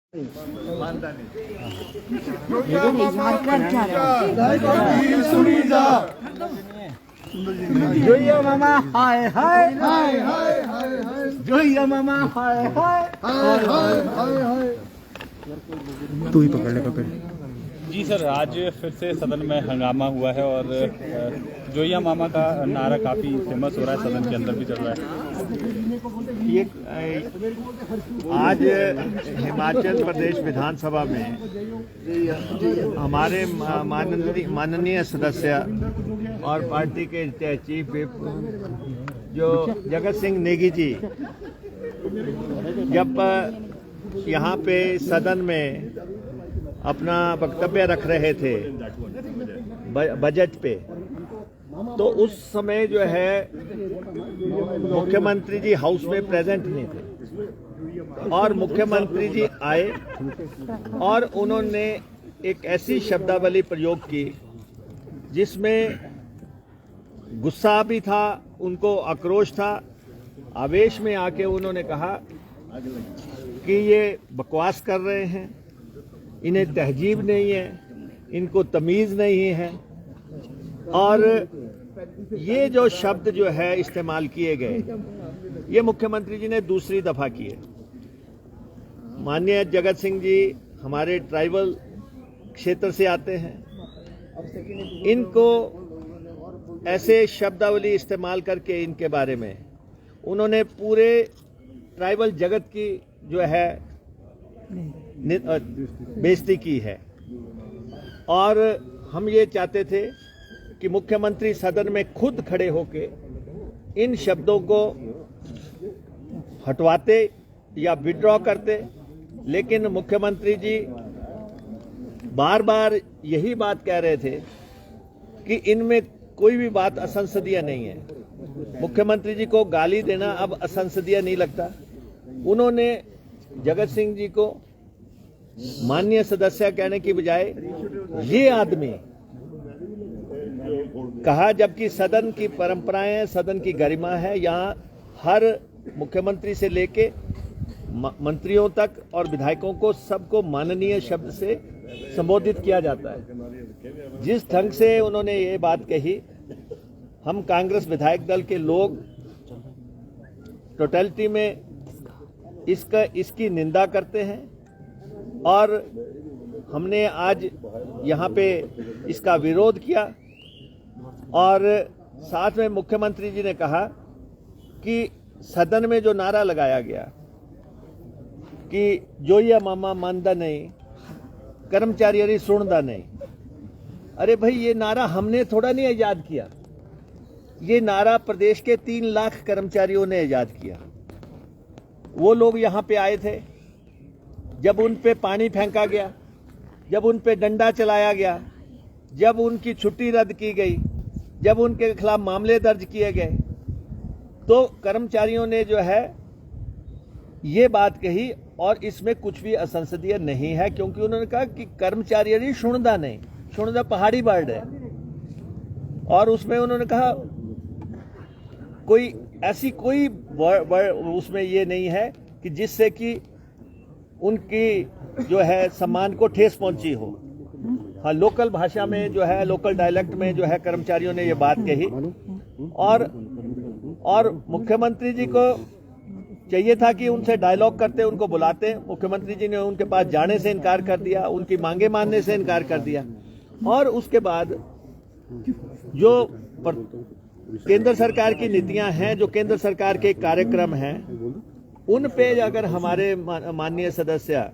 जोइया मामा हाय हाय हाय हाय हाय जोइया मामा हाय हाय हाय हाय हाय। तू ही पकड़ ले पकड़। जी सर, आज फिर से सदन में हंगामा हुआ है और जोइया मामा का नारा काफ़ी फेमस हो रहा है, सदन के अंदर भी चल रहा है। ये आज हिमाचल प्रदेश विधानसभा में हमारे माननीय सदस्य और पार्टी के चीफ विप जो जगत सिंह नेगी जी जब यहाँ पे सदन में अपना वक्तव्य रख रहे थे बजट पे, तो उस समय जो है मुख्यमंत्री जी हाउस में प्रेजेंट नहीं थे और मुख्यमंत्री जी आए और उन्होंने एक ऐसी शब्दावली प्रयोग की जिसमें गुस्सा भी था, उनको आक्रोश था। आवेश में आके उन्होंने कहा कि ये बकवास कर रहे हैं, इन्हें तहजीब नहीं है, इनको तमीज़ नहीं है। और ये जो शब्द जो है इस्तेमाल किए गए, ये मुख्यमंत्री जी ने दूसरी दफा किए। माननीय जगत सिंह जी हमारे ट्राइबल क्षेत्र से आते हैं, इनको ऐसे शब्दावली इस्तेमाल करके इनके बारे में उन्होंने पूरे ट्राइबल जगत की जो है बेइज्जती की है। और हम ये चाहते थे कि मुख्यमंत्री सदन में खुद खड़े होके इन शब्दों को हटवाते या विड्रॉ करते, लेकिन मुख्यमंत्री जी बार बार यही बात कह रहे थे कि इनमें कोई भी बात असंसदीय नहीं है। मुख्यमंत्री जी को गाली देना अब असंसदीय नहीं लगता। उन्होंने जगत सिंह जी को माननीय सदस्य कहने की बजाय ये आदमी कहा, जबकि सदन की परंपराएं, सदन की गरिमा है। यहाँ हर मुख्यमंत्री से लेके मंत्रियों तक और विधायकों को सबको माननीय शब्द से संबोधित किया जाता है। जिस ढंग से उन्होंने ये बात कही, हम कांग्रेस विधायक दल के लोग टोटलिटी में इसकी निंदा करते हैं और हमने आज यहाँ पे इसका विरोध किया। और साथ में मुख्यमंत्री जी ने कहा कि सदन में जो नारा लगाया गया कि जोइया मामा मानदा नहीं, कर्मचारी अरी सुनदा नहीं। अरे भाई, ये नारा हमने थोड़ा नहीं ईजाद किया, ये नारा प्रदेश के 3 लाख कर्मचारियों ने ईजाद किया। वो लोग यहाँ पे आए थे, जब उन पे पानी फेंका गया, जब उन पे डंडा चलाया गया, जब उनकी छुट्टी रद्द की गई, जब उनके खिलाफ मामले दर्ज किए गए, तो कर्मचारियों ने जो है ये बात कही और इसमें कुछ भी असंसदीय नहीं है, क्योंकि उन्होंने कहा कि कर्मचारी सुनदा नहीं, सुनदा पहाड़ी वर्ड है। और उसमें उन्होंने कहा कोई ऐसी कोई उसमें ये नहीं है कि जिससे कि उनकी जो है सम्मान को ठेस पहुंची हो। हाँ, लोकल भाषा में जो है, लोकल डायलेक्ट में जो है कर्मचारियों ने ये बात कही। और मुख्यमंत्री जी को चाहिए था कि उनसे डायलॉग करते, उनको बुलाते। मुख्यमंत्री जी ने उनके पास जाने से इनकार कर दिया, उनकी मांगे मानने से इनकार कर दिया। और उसके बाद जो केंद्र सरकार की नीतियां हैं, जो केंद्र सरकार के कार्यक्रम हैं, उन पे अगर हमारे माननीय सदस्य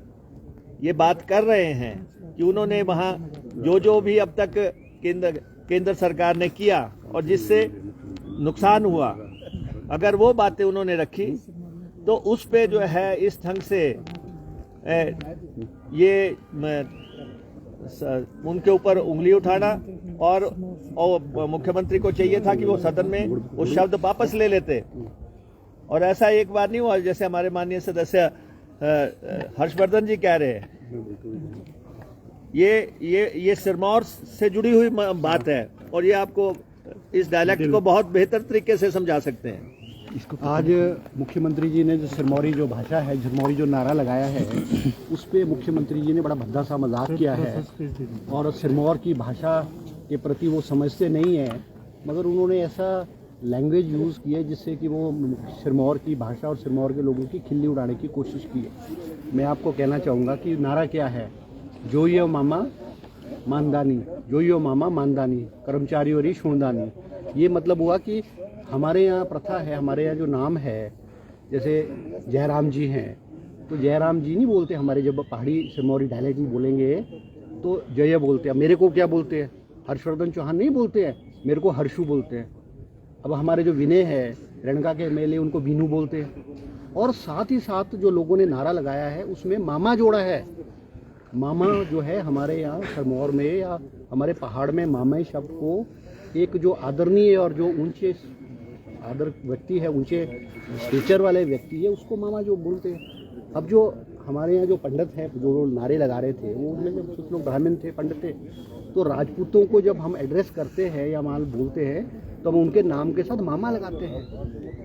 ये बात कर रहे हैं कि उन्होंने वहां जो भी अब तक केंद्र सरकार ने किया और जिससे नुकसान हुआ, अगर वो बातें उन्होंने रखी, तो उस पे जो है इस ढंग से ये उनके ऊपर उंगली उठाना। और मुख्यमंत्री को चाहिए था कि वो सदन में वो शब्द वापस ले लेते। और ऐसा एक बार नहीं हुआ, जैसे हमारे माननीय सदस्य हर्षवर्धन जी कह रहे हैं। ये सिरमौर से जुड़ी हुई बात है और ये आपको इस डायलेक्ट को बहुत बेहतर तरीके से समझा सकते हैं। आज मुख्यमंत्री जी ने जो सिरमौरी जो भाषा है, सिरमौरी जो नारा लगाया है, उस पे मुख्यमंत्री जी ने बड़ा भद्दा सा मजाक किया है और सिरमौर की भाषा के प्रति वो समझते नहीं है, मगर उन्होंने ऐसा लैंग्वेज यूज़ की है जिससे कि वो सिरमौर की भाषा और सिरमौर के लोगों की खिल्ली उड़ाने की कोशिश की है। मैं आपको कहना चाहूँगा कि नारा क्या है, जोइयो मामा मानदानी, जोइयो मामा मानदानी, कर्मचारी और शुणदानी। ये मतलब हुआ कि हमारे यहाँ प्रथा है, हमारे यहाँ जो नाम है, जैसे जयराम जी हैं तो जयराम जी नहीं बोलते, हमारे जब पहाड़ी सिरमौरी डायलेक्ट में बोलेंगे तो जय बोलते हैं। मेरे को क्या बोलते हैं, हर्षवर्धन चौहान नहीं बोलते हैं, मेरे को हर्षू बोलते हैं। अब हमारे जो विनय है रणगा के मेले, उनको बीनू बोलते हैं। और साथ ही साथ जो लोगों ने नारा लगाया है उसमें मामा जोड़ा है। मामा जो है हमारे यहाँ सिरमौर में या हमारे पहाड़ में मामा शब्द को एक जो आदरणीय और जो ऊंचे आदर व्यक्ति है, ऊंचे स्टेचर वाले व्यक्ति है, उसको मामा जो बोलते हैं। अब जो हमारे यहाँ जो पंडित हैं जो नारे लगा रहे थे, वो उनमें जब कुछ लोग ब्राह्मण थे, पंडित थे, तो राजपूतों को जब हम एड्रेस करते हैं या माल बोलते हैं तो हम उनके नाम के साथ मामा लगाते हैं।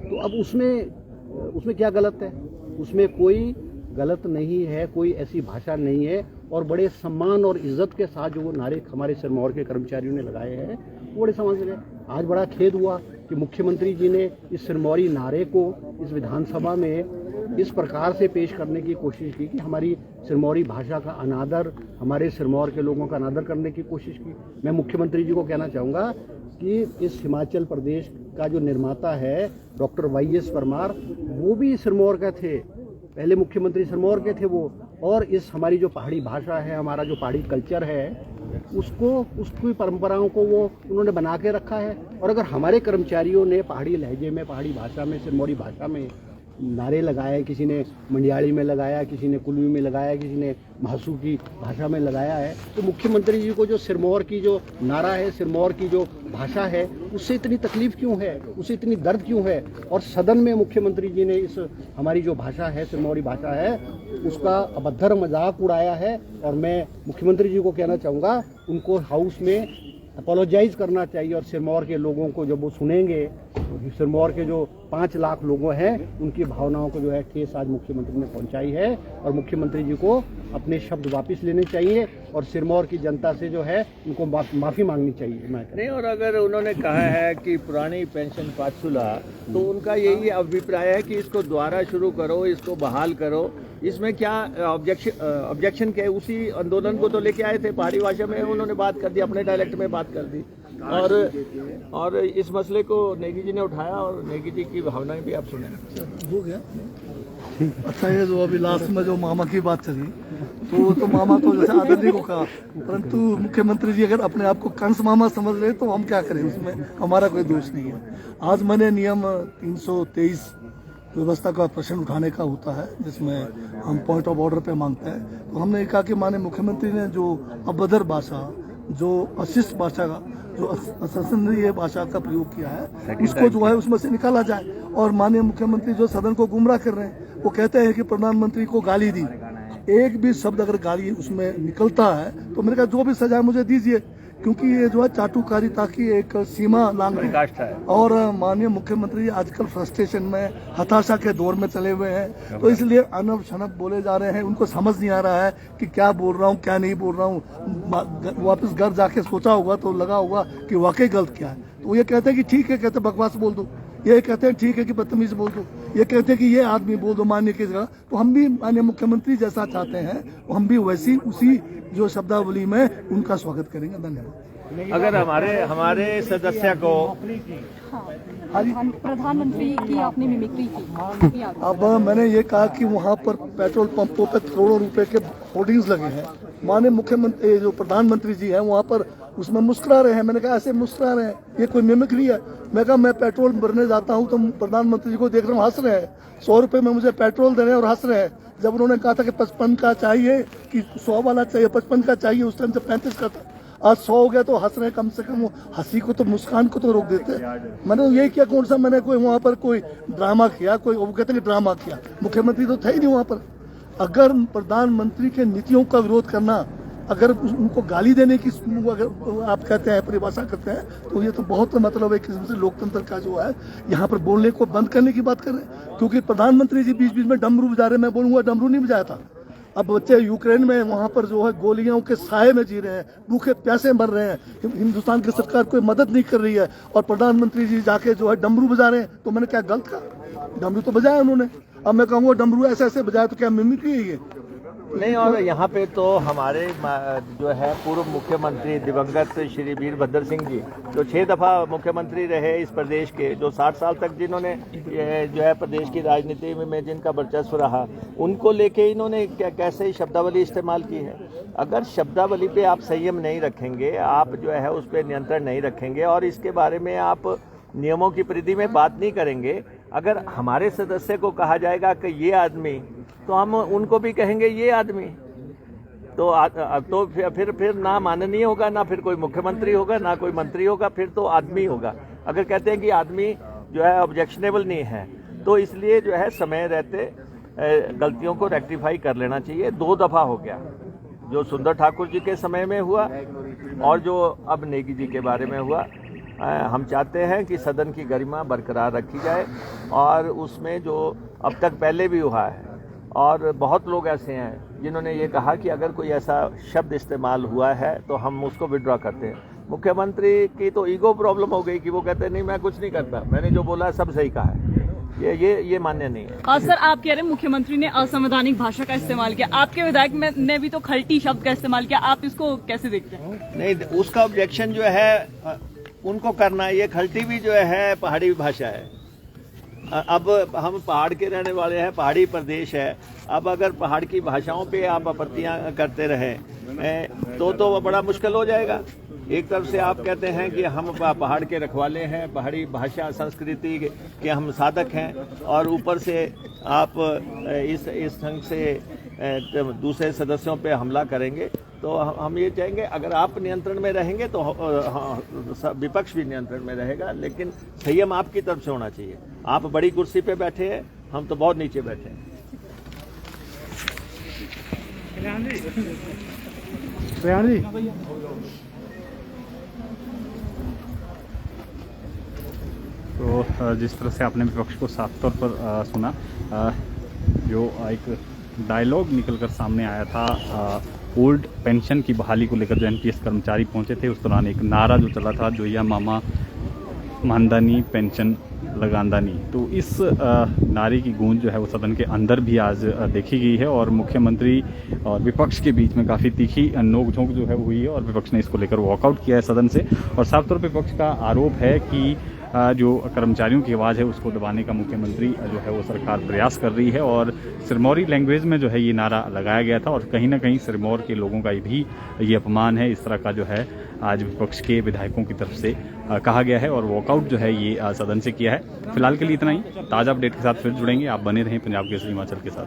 तो अब उसमें क्या गलत है? उसमें कोई गलत नहीं है, कोई ऐसी भाषा नहीं है। और बड़े सम्मान और इज्जत के साथ जो वो नारे हमारे सिरमौर के कर्मचारियों ने लगाए हैं, वो बड़े समझ रहे। आज बड़ा खेद हुआ कि मुख्यमंत्री जी ने इस सिरमौरी नारे को इस विधानसभा में इस प्रकार से पेश करने की कोशिश की कि हमारी सिरमौरी भाषा का अनादर, हमारे सिरमौर के लोगों का अनादर करने की कोशिश की। मैं मुख्यमंत्री जी को कहना चाहूँगा कि इस हिमाचल प्रदेश का जो निर्माता है डॉक्टर वाई.एस. परमार, वो भी सिरमौर का थे, पहले मुख्यमंत्री सिरमौर के थे वो। और इस हमारी जो पहाड़ी भाषा है, हमारा जो पहाड़ी कल्चर है, उसकी परंपराओं को वो उन्होंने बना के रखा है। और अगर हमारे कर्मचारियों ने पहाड़ी लहजे में, पहाड़ी भाषा में, सिरमौरी भाषा में नारे लगाए, किसी ने मंडियाली में लगाया, किसी ने कुल्लू में लगाया, किसी ने महासू की भाषा में लगाया है, तो मुख्यमंत्री जी को जो सिरमौर की जो नारा है, सिरमौर की जो भाषा है, उससे इतनी तकलीफ क्यों है, उससे इतनी दर्द क्यों है? और सदन में मुख्यमंत्री जी ने इस हमारी जो भाषा है, सिरमौरी भाषा है, उसका अभद्र मजाक उड़ाया है। और मैं मुख्यमंत्री जी को कहना चाहूँगा, उनको हाउस में अपोलोजाइज करना चाहिए। और सिरमौर के लोगों को जब वो सुनेंगे, सिरमौर के जो 5 लाख लोगों हैं, उनकी भावनाओं को जो है ठेस आज मुख्यमंत्री ने पहुंचाई है। और मुख्यमंत्री जी को अपने शब्द वापस लेने चाहिए और सिरमौर की जनता से जो है उनको माफ़ी मांगनी चाहिए। नहीं, और अगर उन्होंने कहा है कि पुरानी पेंशन पाठशाला, तो उनका यही अभिप्राय है कि इसको दोबारा शुरू करो, इसको बहाल करो। इसमें क्या ऑब्जेक्शन क्या है? उसी आंदोलन को तो लेके आए थे, पहाड़ी भाषा में उन्होंने बात कर दी, अपने डायलेक्ट में बात कर दी। और इस मसले को नेगी जी ने उठाया और नेगी जी की भावनाएं भी आप सुने। हो गया अच्छा। ये जो अभी लास्ट में जो मामा की बात चली, तो मामा तो जैसे आदरणीय को कहा, परंतु मुख्यमंत्री जी अगर अपने आप को कंस मामा समझ रहे तो हम क्या करें, उसमें हमारा कोई दोष नहीं है। आज मैंने नियम 323 व्यवस्था का प्रश्न उठाने का होता है, जिसमें हम पॉइंट ऑफ ऑर्डर पे मांगते हैं। तो हमने कहा कि माननीय मुख्यमंत्री ने जो अभद्र भाषा, जो अशिष्ट भाषा का, जो असंसदीय भाषा का प्रयोग किया है, उसको जो है उसमें से निकाला जाए। और माननीय मुख्यमंत्री जो सदन को गुमराह कर रहे हैं, वो कहते हैं कि प्रधानमंत्री को गाली दी। एक भी शब्द अगर गाली उसमें निकलता है तो मैंने कहा जो भी सजा मुझे दीजिए, क्योंकि ये जो है चाटुकारिता की एक सीमा लांघ है। और माननीय मुख्यमंत्री जी आजकल फ्रस्ट्रेशन में, हताशा के दौर में चले हुए हैं, तो इसलिए अनब शनब बोले जा रहे हैं। उनको समझ नहीं आ रहा है कि क्या बोल रहा हूँ, क्या नहीं बोल रहा हूँ। वापस घर जाके सोचा होगा तो लगा होगा कि वाकई गलत क्या है। तो ये कहते हैं कि ठीक है, कहते बकवास बोल दो, ये कहते हैं ठीक है कि बदतमीज बोल दो, ये कहते हैं कि ये आदमी बोल दो माननीय की जगह। तो हम भी माननीय मुख्यमंत्री जैसा चाहते हैं, हम भी वैसी उसी जो शब्दावली में उनका स्वागत करेंगे। धन्यवाद। अगर हमारे सदस्य को प्रधानमंत्री की आपने मिमिक्री की, अब मैंने ये कहा कि वहाँ पर पेट्रोल पंपों पर करोड़ों रुपए के होर्डिंग्स लगे हैं, माननीय मुख्यमंत्री जो प्रधानमंत्री जी हैं वहाँ पर उसमें मुस्कुरा रहे हैं। मैंने कहा ऐसे मुस्कुरा रहे हैं, ये कोई मिमिक्री है? मैं कहा मैं पेट्रोल भरने जाता हूँ तो प्रधानमंत्री जी को देख रहा हूँ, हंस रहे हैं। 100 रुपए में मुझे पेट्रोल दे रहे हैं और हंस रहे हैं। जब उन्होंने कहा था कि 55 का चाहिए कि 100 वाला चाहिए, 55 का चाहिए, उस टाइम से 35 का था, आज 100 हो गया, तो हंस रहे। कम से कम वो हंसी को तो, मुस्कान को तो रोक देते। मैंने यही किया, कौन सा मैंने कोई वहाँ पर कोई ड्रामा किया, कोई वो कहते हैं कि ड्रामा किया। मुख्यमंत्री तो थे ही नहीं वहाँ पर। अगर प्रधानमंत्री के नीतियों का विरोध करना अगर उनको गाली देने की अगर आप कहते हैं, परिभाषा करते हैं, तो ये तो बहुत मतलब एक किस्म से लोकतंत्र का जो है यहाँ पर बोलने को बंद करने की बात कर रहे हैं। क्योंकि प्रधानमंत्री जी बीच बीच में डमरू बजा रहे, मैं बोलूंगा डमरू नहीं बजाया था। अब बच्चे यूक्रेन में वहां पर जो है गोलियों के साए में जी रहे हैं, भूखे प्यासे मर रहे हैं, हिंदुस्तान की सरकार कोई मदद नहीं कर रही है, और प्रधानमंत्री जी जाके जो है डमरू बजा रहे हैं। तो मैंने क्या गलत कहा? डमरू तो बजाया उन्होंने। अब मैं कहूँगा डमरू ऐसे ऐसे बजाया तो क्या मिमिक्री है ये? नहीं, और यहाँ पे तो हमारे जो है पूर्व मुख्यमंत्री दिवंगत श्री वीरभद्र सिंह जी, जो 6 दफा मुख्यमंत्री रहे इस प्रदेश के, जो 60 साल तक जिन्होंने जो है प्रदेश की राजनीति में जिनका वर्चस्व रहा, उनको लेके इन्होंने कैसे शब्दावली इस्तेमाल की है। अगर शब्दावली पे आप संयम नहीं रखेंगे, आप जो है उस पर नियंत्रण नहीं रखेंगे और इसके बारे में आप नियमों की परिधि में बात नहीं करेंगे, अगर हमारे सदस्य को कहा जाएगा कि ये आदमी, तो हम उनको भी कहेंगे ये आदमी, तो फिर ना माननीय होगा, ना फिर कोई मुख्यमंत्री होगा, ना कोई मंत्री होगा, फिर तो आदमी होगा। अगर कहते हैं कि आदमी जो है ऑब्जेक्शनेबल नहीं है, तो इसलिए जो है समय रहते गलतियों को रेक्टिफाई कर लेना चाहिए। 2 दफा हो गया, जो सुंदर ठाकुर जी के समय में हुआ और जो अब नेगी जी के बारे में हुआ। हम चाहते हैं कि सदन की गरिमा बरकरार रखी जाए, और उसमें जो अब तक पहले भी हुआ है, और बहुत लोग ऐसे हैं जिन्होंने ये कहा कि अगर कोई ऐसा शब्द इस्तेमाल हुआ है तो हम उसको विड्रॉ करते हैं। मुख्यमंत्री की तो ईगो प्रॉब्लम हो गई कि वो कहते हैं नहीं मैं कुछ नहीं करता, मैंने जो बोला सब सही कहा है। ये मान्य नहीं है। सर, आप कह रहे हैं मुख्यमंत्री ने असंवैधानिक भाषा का इस्तेमाल किया, आपके विधायक ने भी तो खलटी शब्द का इस्तेमाल किया, आप इसको कैसे देखते हैं? नहीं, उसका ऑब्जेक्शन जो है उनको करना है। ये खलटी भी जो है पहाड़ी भाषा है। अब हम पहाड़ के रहने वाले हैं, पहाड़ी प्रदेश है। अब अगर पहाड़ की भाषाओं पे आप आपत्तियां करते रहें तो बड़ा मुश्किल हो जाएगा। एक तरफ से आप कहते हैं कि हम पहाड़ के रखवाले हैं, पहाड़ी भाषा संस्कृति के हम साधक हैं, और ऊपर से आप इस संघ से दूसरे सदस्यों पे हमला करेंगे। तो हम ये चाहेंगे अगर आप नियंत्रण में रहेंगे तो विपक्ष भी नियंत्रण में रहेगा, लेकिन संयम आपकी तरफ से होना चाहिए। आप बड़ी कुर्सी पे बैठे हैं, हम तो बहुत नीचे बैठे हैं। तो जिस तरह से आपने विपक्ष को साफ तौर पर सुना, जो एक डायलॉग निकलकर सामने आया था ओल्ड पेंशन की बहाली को लेकर, जो एनपीएस कर्मचारी पहुंचे थे, उस दौरान एक नारा जो चला था, जोइया मामा मानदानी पेंशन लगांदानी। तो इस नारे की गूंज जो है वो सदन के अंदर भी आज देखी गई है, और मुख्यमंत्री और विपक्ष के बीच में काफ़ी तीखी नोकझोंक जो है वो हुई है, और विपक्ष ने इसको लेकर वॉकआउट किया है सदन से। और साफ तौर पर विपक्ष का आरोप है कि जो कर्मचारियों की आवाज़ है उसको दबाने का मुख्यमंत्री जो है वो सरकार प्रयास कर रही है, और सिरमौरी लैंग्वेज में जो है ये नारा लगाया गया था, और कहीं ना कहीं सिरमौर के लोगों का भी ये अपमान है। इस तरह का जो है आज विपक्ष के विधायकों की तरफ से कहा गया है, और वॉकआउट जो है ये सदन से किया है। फिलहाल के लिए इतना ही। ताज़ा अपडेट के साथ फिर जुड़ेंगे, आप बने रहें पंजाब केसरी हिमाचल के साथ।